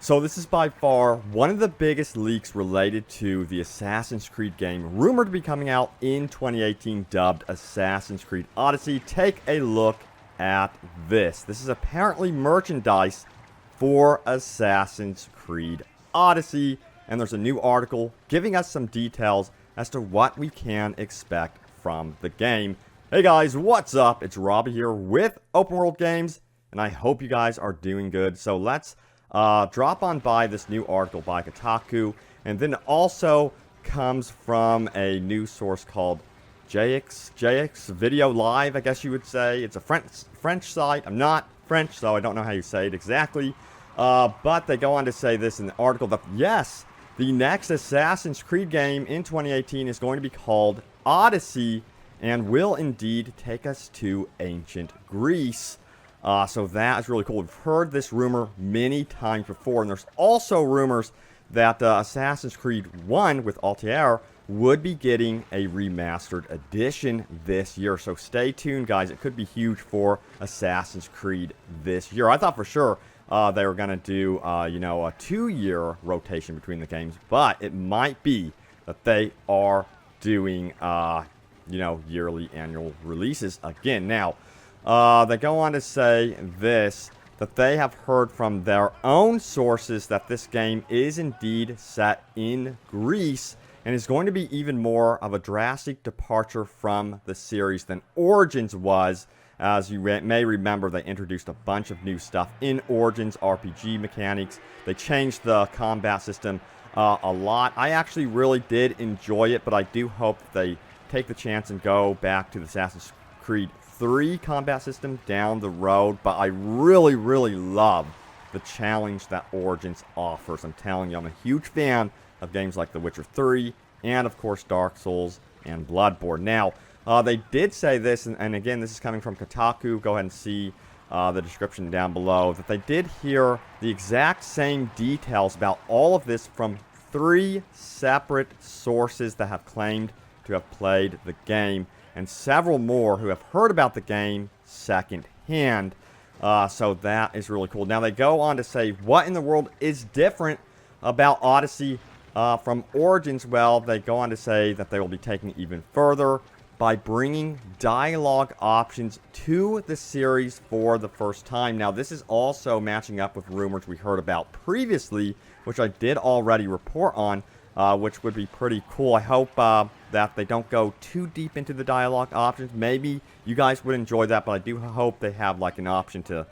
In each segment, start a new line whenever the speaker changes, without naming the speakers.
So this is by far one of the biggest leaks related to the Assassin's Creed game, rumored to be coming out in 2018, dubbed Assassin's Creed Odyssey. Take a look at this. This is apparently merchandise for Assassin's Creed Odyssey, and there's a new article giving us some details as to what we can expect from the game. Hey guys, what's up? It's Robbie here with Open World Games, and I hope you guys are doing good. So let's drop on by this new article by Kotaku, and then it also comes from a news source called JX Video Live, I guess you would say. It's a French site. I'm not French, so I don't know how you say it exactly. But they go on to say this in the article that, yes, the next Assassin's Creed game in 2018 is going to be called Odyssey and will indeed take us to ancient Greece. So that is really cool. We've heard this rumor many times before, and there's also rumors that Assassin's Creed 1 with Altair would be getting a remastered edition this year. So stay tuned, guys. It could be huge for Assassin's Creed this year. I thought for sure they were going to do, a 2-year rotation between the games, but it might be that they are doing, yearly annual releases again. Now, they go on to say this, that they have heard from their own sources that this game is indeed set in Greece and is going to be even more of a drastic departure from the series than Origins was. As you may remember, they introduced a bunch of new stuff in Origins, RPG mechanics. They changed the combat system a lot. I actually really did enjoy it, but I do hope that they take the chance and go back to the Assassin's Creed 3 combat system down the road. But I really, really love the challenge that Origins offers. I'm telling you, I'm a huge fan of games like The Witcher 3 and, of course, Dark Souls and Bloodborne. Now, they did say this, and again, this is coming from Kotaku. Go ahead and see the description down below, that they did hear the exact same details about all of this from 3 separate sources that have claimed to have played the game, and several more who have heard about the game secondhand. So that is really cool. Now, they go on to say, what in the world is different about Odyssey from Origins? Well, they go on to say that they will be taking it even further by bringing dialogue options to the series for the first time. Now, this is also matching up with rumors we heard about previously, which I did already report on, which would be pretty cool. I hope that they don't go too deep into the dialogue options. Maybe you guys would enjoy that, but I do hope they have like an option to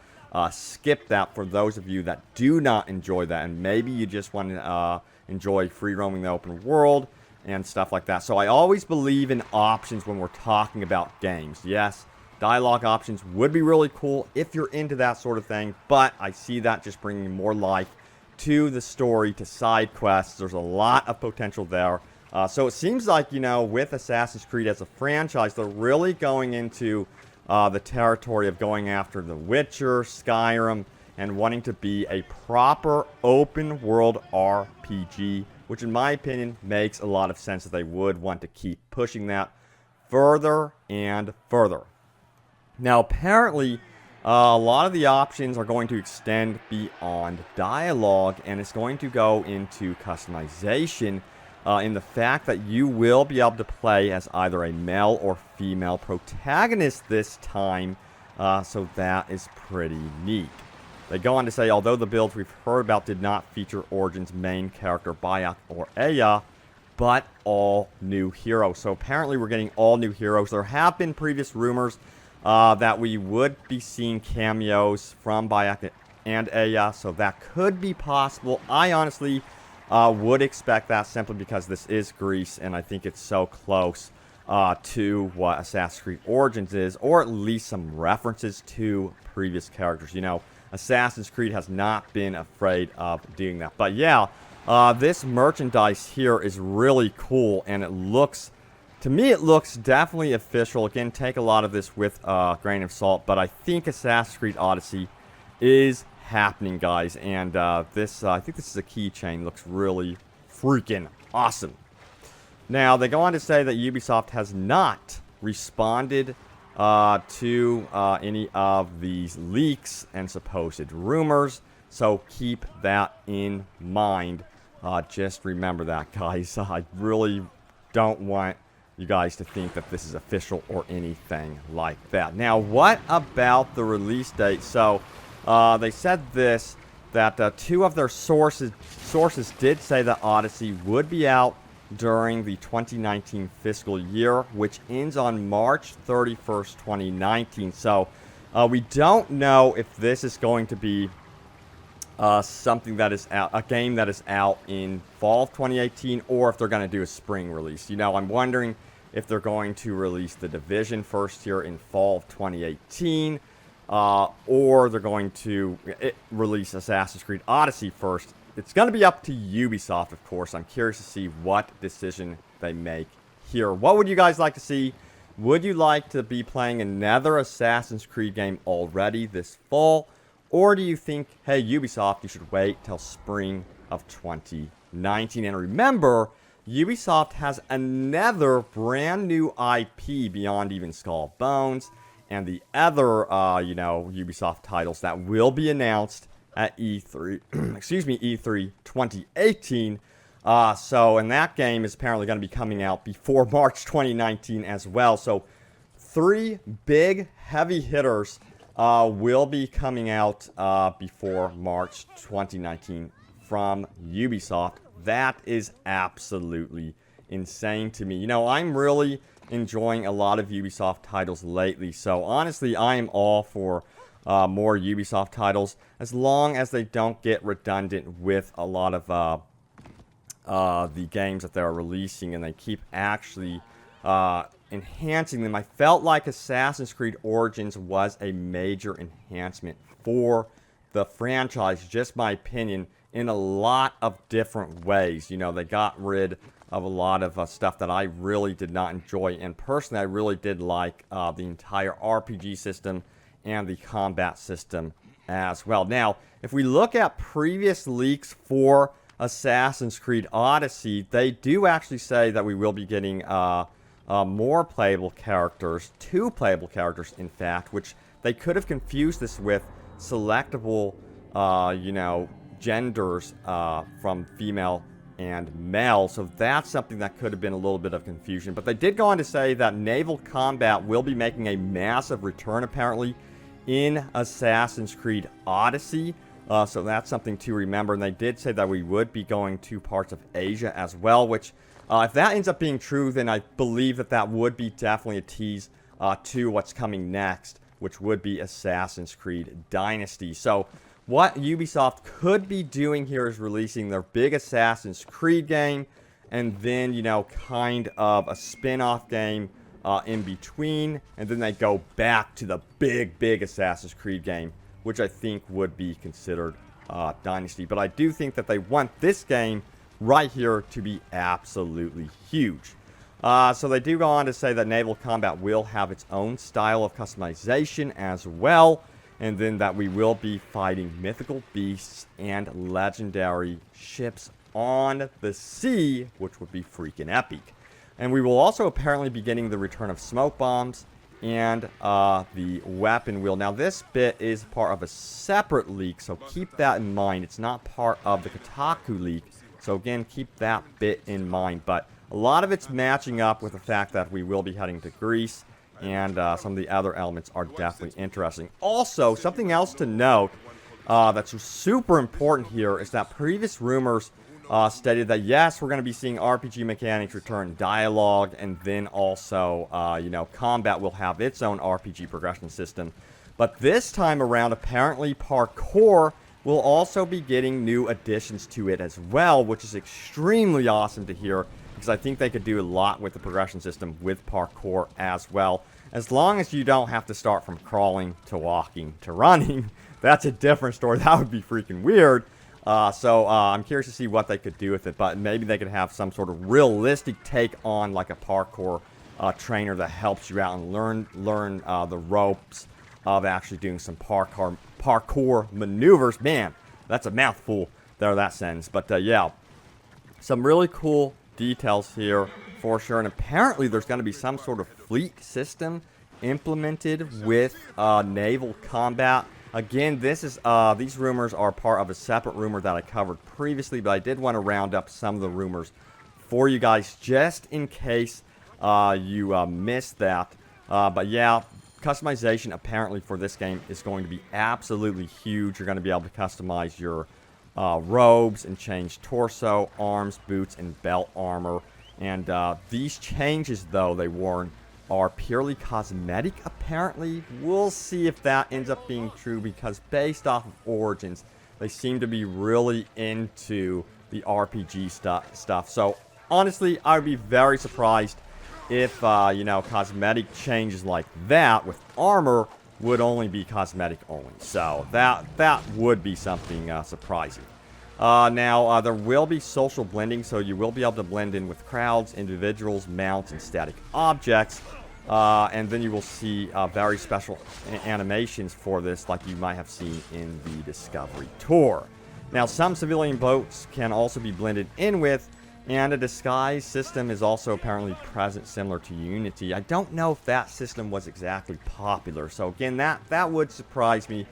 skip that for those of you that do not enjoy that, and maybe you just want to enjoy free roaming the open world and stuff like that. So I always believe in options when we're talking about games. Yes, dialogue options would be really cool if you're into that sort of thing, but I see that just bringing more life to the story, to side quests. There's a lot of potential there. So it seems like, with Assassin's Creed as a franchise, they're really going into the territory of going after The Witcher, Skyrim, and wanting to be a proper open world RPG, which in my opinion makes a lot of sense that they would want to keep pushing that further and further. Now, apparently, a lot of the options are going to extend beyond dialogue, and it's going to go into customization in the fact that you will be able to play as either a male or female protagonist this time, so that is pretty neat. They go on to say, although the builds we've heard about did not feature Origin's main character, Bayek or Aya, but all new heroes. So apparently we're getting all new heroes. There have been previous rumors that we would be seeing cameos from Bayek and Aya, so that could be possible. I honestly would expect that simply because this is Greece, and I think it's so close to what Assassin's Creed Origins is, or at least some references to previous characters. Assassin's Creed has not been afraid of doing that. But yeah, this merchandise here is really cool, and it looks, to me, it looks definitely official. Again, take a lot of this with a grain of salt, but I think Assassin's Creed Odyssey is happening, guys. And I think this is a keychain. Looks really freaking awesome. Now, they go on to say that Ubisoft has not responded to any of these leaks and supposed rumors. So keep that in mind. Just remember that, guys. I really don't want you guys to think that this is official or anything like that. Now, what about the release date? So, they said this, that two of their sources did say that Odyssey would be out during the 2019 fiscal year, which ends on March 31st, 2019. So, we don't know if this is going to be something that is out, a game that is out in fall of 2018, or if they're going to do a spring release. You know, I'm wondering if they're going to release The Division first here in fall of 2018, or they're going to release Assassin's Creed Odyssey first. It's going to be up to Ubisoft, of course. I'm curious to see what decision they make here. What would you guys like to see? Would you like to be playing another Assassin's Creed game already this fall? Or do you think, hey, Ubisoft, you should wait till spring of 2019? And remember, Ubisoft has another brand new IP beyond even Skull and Bones and the other, Ubisoft titles that will be announced at E3, excuse me, E3 2018. So, and that game is apparently going to be coming out before March 2019 as well. So, 3 big heavy hitters will be coming out before March 2019 from Ubisoft. That is absolutely insane to me. You know, I'm really enjoying a lot of Ubisoft titles lately. So honestly, I am all for more Ubisoft titles, as long as they don't get redundant with a lot of the games that they're releasing, and they keep actually enhancing them. I felt like Assassin's Creed Origins was a major enhancement for the franchise, just my opinion, in a lot of different ways. You know, they got rid of a lot of stuff that I really did not enjoy, and personally, I really did like the entire RPG system and the combat system as well. Now, if we look at previous leaks for Assassin's Creed Odyssey, they do actually say that we will be getting more playable characters, 2 playable characters, in fact, which they could have confused this with selectable, genders from female and male. So that's something that could have been a little bit of confusion. But they did go on to say that naval combat will be making a massive return, apparently, in Assassin's Creed Odyssey. So that's something to remember. And they did say that we would be going to parts of Asia as well, which, if that ends up being true, then I believe that that would be definitely a tease to what's coming next, which would be Assassin's Creed Dynasty. So what Ubisoft could be doing here is releasing their big Assassin's Creed game, and then, kind of a spin-off game in between, and then they go back to the big Assassin's Creed game, which I think would be considered Dynasty. But I do think that they want this game right here to be absolutely huge. So they do go on to say that naval combat will have its own style of customization as well, and then that we will be fighting mythical beasts and legendary ships on the sea, which would be freaking epic. And we will also apparently be getting the return of smoke bombs and the weapon wheel. Now, this bit is part of a separate leak, so keep that in mind. It's not part of the Kotaku leak, so again, keep that bit in mind. But a lot of it's matching up with the fact that we will be heading to Greece, and some of the other elements are definitely interesting. Also, something else to note that's super important here is that previous rumors stated that, yes, we're going to be seeing RPG mechanics return, dialogue, and then also, combat will have its own RPG progression system. But this time around, apparently, parkour will also be getting new additions to it as well, which is extremely awesome to hear, because I think they could do a lot with the progression system with parkour as well. As long as you don't have to start from crawling to walking to running, that's a different story. That would be freaking weird. So I'm curious to see what they could do with it, but maybe they could have some sort of realistic take on like a parkour trainer that helps you out and learn the ropes of actually doing some parkour maneuvers. Man, that's a mouthful there, that sentence. But yeah, some really cool details here for sure. And apparently there's going to be some sort of fleet system implemented with naval combat. Again, these rumors are part of a separate rumor that I covered previously, but I did want to round up some of the rumors for you guys just in case you missed that. But yeah, customization apparently for this game is going to be absolutely huge. You're going to be able to customize your robes and change torso, arms, boots, and belt armor. And these changes, though, they warn, are purely cosmetic, apparently. We'll see if that ends up being true, because based off of Origins, they seem to be really into the RPG stuff. So, honestly, I would be very surprised if, you know, cosmetic changes like that with armor would only be cosmetic only. So, that would be something surprising. Now, there will be social blending, so you will be able to blend in with crowds, individuals, mounts, and static objects. And then you will see very special animations for this, like you might have seen in the Discovery Tour. Now, some civilian boats can also be blended in with, and a disguise system is also apparently present, similar to Unity. I don't know if that system was exactly popular, so again, that would surprise me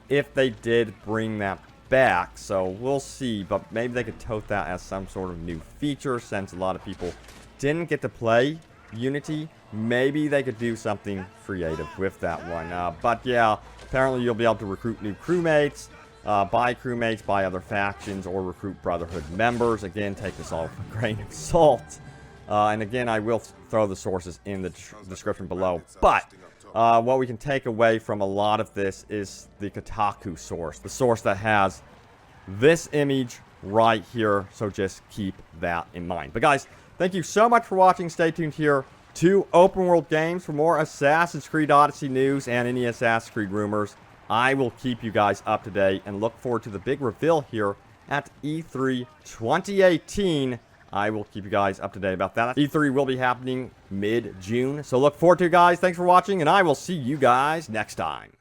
if they did bring that back, so we'll see. But maybe they could tote that as some sort of new feature, since a lot of people didn't get to play Unity. Maybe they could do something creative with that one. But yeah, apparently you'll be able to recruit new crewmates, buy crewmates, buy other factions, or recruit Brotherhood members. Again, take this all with a grain of salt. And again, I will throw the sources in the description below. But what we can take away from a lot of this is the Kotaku source. The source that has this image right here. So just keep that in mind. But guys, thank you so much for watching. Stay tuned here to Open World Games for more Assassin's Creed Odyssey news and any Assassin's Creed rumors. I will keep you guys up to date and look forward to the big reveal here at E3 2018. I will keep you guys up to date about that. E3 will be happening mid-June, so look forward to it, guys. Thanks for watching, and I will see you guys next time.